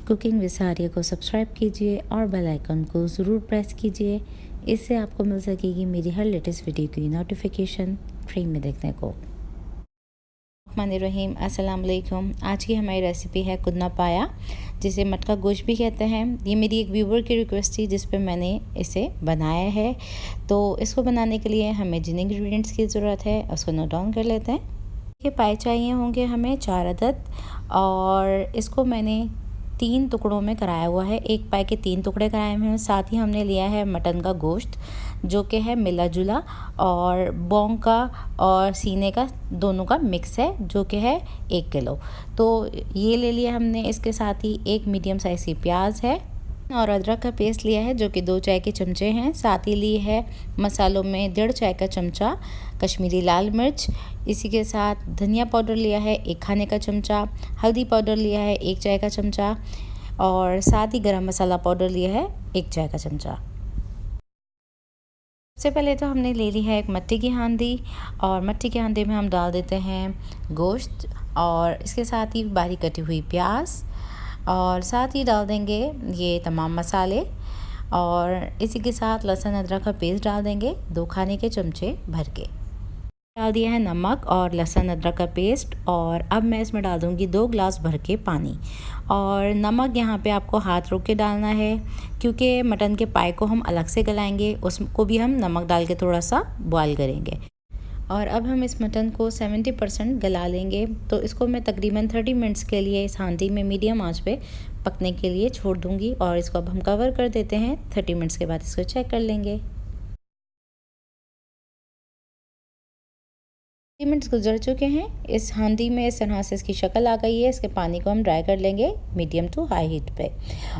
Cooking with सारिया को subscribe कीजिए और बेल आइकन को ज़रूर प्रेस कीजिए। इससे आपको मिल सकेगी मेरी हर लेटेस्ट वीडियो की नोटिफिकेशन फ्री में देखने को। रहीम अस्सलाम वालेकुम। आज की हमारी रेसिपी है कुदना पाया, जिसे मटका गोश्त भी कहते हैं। ये मेरी एक व्यूवर की रिक्वेस्ट थी जिस पे मैंने इसे बनाया है। तो इसको बनाने के लिए हमें जिन इंग्रेडिएंट्स की ज़रूरत है उसको नोट डाउन कर लेते हैं। ये पाए चाहिए होंगे हमें 4 अदद, और इसको मैंने 3 टुकड़ों में कराया हुआ है। एक पाए के 3 टुकड़े कराए हुए हैं। साथ ही हमने लिया है मटन का गोश्त, जो कि है मिला जुला और बोंग का और सीने का दोनों का मिक्स है, जो कि है 1 किलो। तो ये ले लिया हमने। इसके साथ ही एक मीडियम साइज़ की प्याज है और अदरक का पेस्ट लिया है, जो कि 2 चाय के चमचे हैं। साथ ही ली है मसालों में 1.5 चाय का चमचा कश्मीरी लाल मिर्च। इसी के साथ धनिया पाउडर लिया है 1 खाने का चमचा, हल्दी पाउडर लिया है 1 चाय का चमचा, और साथ ही गरम मसाला पाउडर लिया है 1 चाय का चमचा। सबसे पहले तो हमने ले ली है एक मट्टी की हांडी, और मट्टी की हांडी में हम डाल देते हैं गोश्त और इसके साथ ही बारीक कटी हुई प्याज, और साथ ही डाल देंगे ये तमाम मसाले, और इसी के साथ लहसुन अदरक का पेस्ट डाल देंगे 2 खाने के चमचे भर के। डाल दिया है नमक और लहसुन अदरक का पेस्ट, और अब मैं इसमें डाल दूँगी 2 ग्लास भर के पानी। और नमक यहाँ पे आपको हाथ रोक के डालना है, क्योंकि मटन के पाए को हम अलग से गलाएंगे, उसको भी हम नमक डाल के थोड़ा सा बॉयल करेंगे। और अब हम इस मटन को 70% गला लेंगे। तो इसको मैं तकरीबन 30 मिनट्स के लिए इस हांडी में मीडियम आंच पे पकने के लिए छोड़ दूँगी, और इसको अब हम कवर कर देते हैं। 30 मिनट्स के बाद इसको चेक कर लेंगे। 30 मिनट्स गुजर चुके हैं। इस हांडी में इस तरह से इसकी शक्ल आ गई है। इसके पानी को हम ड्राई कर लेंगे मीडियम टू हाई हीट पे।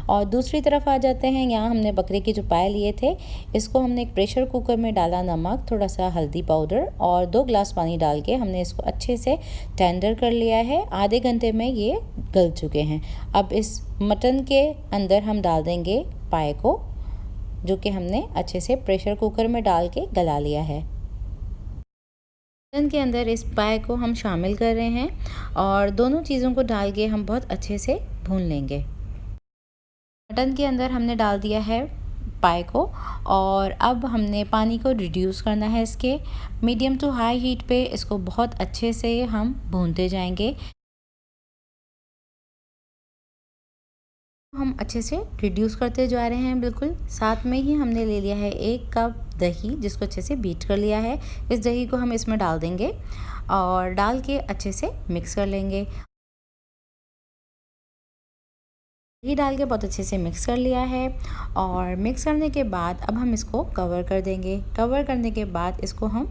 और दूसरी तरफ आ जाते हैं। यहाँ हमने बकरे के जो पाए लिए थे, इसको हमने एक प्रेशर कुकर में डाला नमक, थोड़ा सा हल्दी पाउडर और 2 ग्लास पानी डाल के हमने इसको अच्छे से टेंडर कर लिया है। आधे घंटे में ये गल चुके हैं। अब इस मटन के अंदर हम डाल देंगे पाए को, जो कि हमने अच्छे से प्रेशर कुकर में डाल के गला लिया है। मटन के अंदर इस पाए को हम शामिल कर रहे हैं, और दोनों चीज़ों को डाल के हम बहुत अच्छे से भून लेंगे। मटन के अंदर हमने डाल दिया है पाए को, और अब हमने पानी को रिड्यूस करना है। इसके मीडियम टू हाई हीट पे इसको बहुत अच्छे से हम भूनते जाएंगे। हम अच्छे से रिड्यूस करते जा रहे हैं बिल्कुल। साथ में ही हमने ले लिया है 1 कप दही, जिसको अच्छे से बीट कर लिया है। इस दही को हम इसमें डाल देंगे और डाल के अच्छे से मिक्स कर लेंगे। दही डाल के बहुत अच्छे से मिक्स कर लिया है, और मिक्स करने के बाद अब हम इसको कवर कर देंगे। कवर करने के बाद इसको हम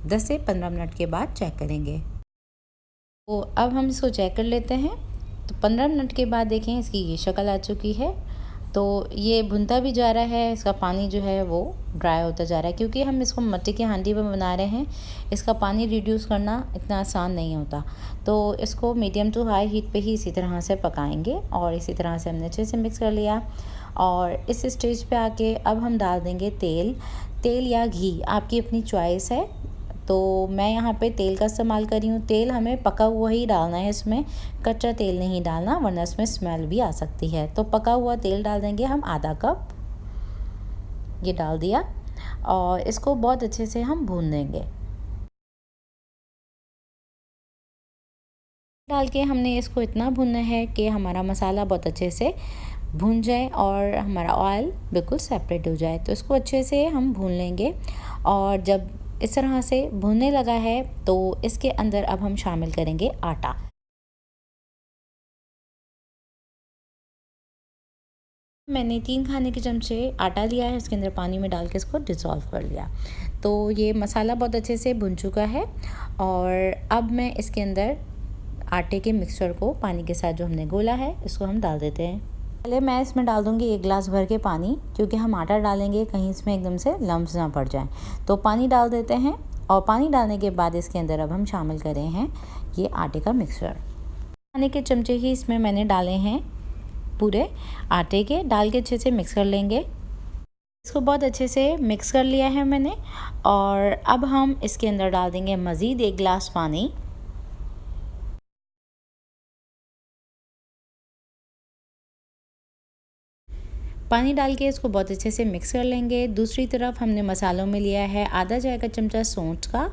10 से 15 मिनट के बाद चेक करेंगे। तो अब हम इसको चेक कर लेते हैं। तो 15 मिनट के बाद देखें इसकी ये शक्ल आ चुकी है। तो ये भुनता भी जा रहा है, इसका पानी जो है वो ड्राई होता जा रहा है, क्योंकि हम इसको मिट्टी की हांडी में बना रहे हैं। इसका पानी रिड्यूस करना इतना आसान नहीं होता। तो इसको मीडियम टू हाई हीट पे ही इसी तरह से पकाएंगे, और इसी तरह से हमने अच्छे से मिक्स कर लिया। और इस स्टेज पे आके अब हम डाल देंगे तेल या घी, आपकी अपनी चॉइस है। तो मैं यहाँ पे तेल का इस्तेमाल कर रही हूँ। तेल हमें पका हुआ ही डालना है, इसमें कच्चा तेल नहीं डालना, वरना इसमें स्मेल भी आ सकती है। तो पका हुआ तेल डाल देंगे हम आधा कप, ये डाल दिया, और इसको बहुत अच्छे से हम भून देंगे। डाल के हमने इसको इतना भूनना है कि हमारा मसाला बहुत अच्छे से भून जाए और हमारा ऑयल बिल्कुल सेपरेट हो जाए। तो इसको अच्छे से हम भून लेंगे, और जब इस तरह से भूनने लगा है तो इसके अंदर अब हम शामिल करेंगे आटा। मैंने 3 खाने के चमचे आटा लिया है, इसके अंदर पानी में डाल के इसको डिज़ोल्व कर लिया। तो ये मसाला बहुत अच्छे से भुन चुका है, और अब मैं इसके अंदर आटे के मिक्सचर को पानी के साथ जो हमने घोला है इसको हम डाल देते हैं। पहले मैं इसमें डाल दूँगी 1 ग्लास भर के पानी, क्योंकि हम आटा डालेंगे कहीं इसमें एकदम से लम्प्स ना पड़ जाएं। तो पानी डाल देते हैं, और पानी डालने के बाद इसके अंदर अब हम शामिल कर रहे हैं ये आटे का मिक्सचर। खाने के चमचे ही इसमें मैंने डाले हैं पूरे आटे के, डाल के अच्छे से मिक्स कर लेंगे। इसको बहुत अच्छे से मिक्स कर लिया है मैंने, और अब हम इसके अंदर डाल देंगे मज़ीद 1 ग्लास पानी। पानी डाल के इसको बहुत अच्छे से मिक्स कर लेंगे। दूसरी तरफ हमने मसालों में लिया है आधा चाय का चमचा सौंठ का,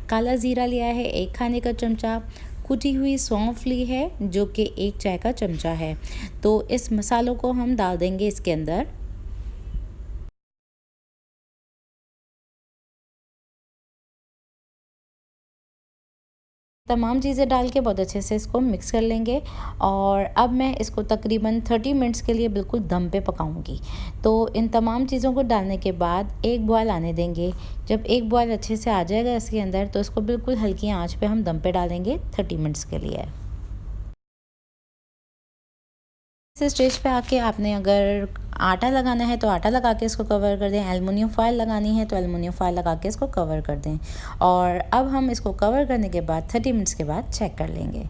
काला ज़ीरा लिया है 1 खाने का चमचा, कुटी हुई सौंफ ली है जो कि 1 चाय का चमचा है। तो इस मसालों को हम डाल देंगे इसके अंदर। तमाम चीज़ें डाल के बहुत अच्छे से इसको मिक्स कर लेंगे और अब मैं इसको तकरीबन 30 मिनट्स के लिए बिल्कुल दम पे पकाऊंगी। तो इन तमाम चीज़ों को डालने के बाद एक बॉयल आने देंगे। जब एक बॉयल अच्छे से आ जाएगा इसके अंदर तो इसको बिल्कुल हल्की आंच पे हम दम पे डालेंगे 30 मिनट्स के लिए। इस स्टेज पे आके आपने अगर आटा लगाना है तो आटा लगा के इसको कवर कर दें, एलुमिनियम फॉयल लगानी है तो एलुमिनियम फॉयल लगा के इसको कवर कर दें। और अब हम इसको कवर करने के बाद 30 मिनट्स के बाद चेक कर लेंगे।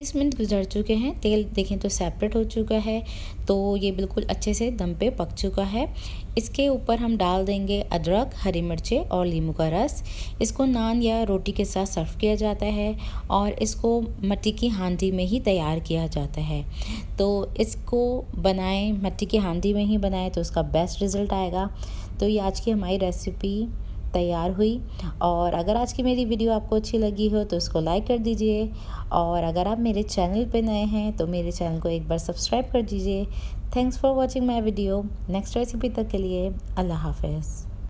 20 मिनट गुजर चुके हैं, तेल देखें तो सेपरेट हो चुका है, तो ये बिल्कुल अच्छे से दम पे पक चुका है। इसके ऊपर हम डाल देंगे अदरक, हरी मिर्चें और नींबू का रस। इसको नान या रोटी के साथ सर्व किया जाता है और इसको मिट्टी की हांडी में ही तैयार किया जाता है। तो इसको बनाएं, मिट्टी की हांडी में ही बनाएं तो उसका बेस्ट रिज़ल्ट आएगा। तो ये आज की हमारी रेसिपी तैयार हुई। और अगर आज की मेरी वीडियो आपको अच्छी लगी हो तो इसको लाइक कर दीजिए और अगर आप मेरे चैनल पे नए हैं तो मेरे चैनल को एक बार सब्सक्राइब कर दीजिए। Thanks for watching my video. Next recipe तक के लिए अल्लाह हाफ़िज़।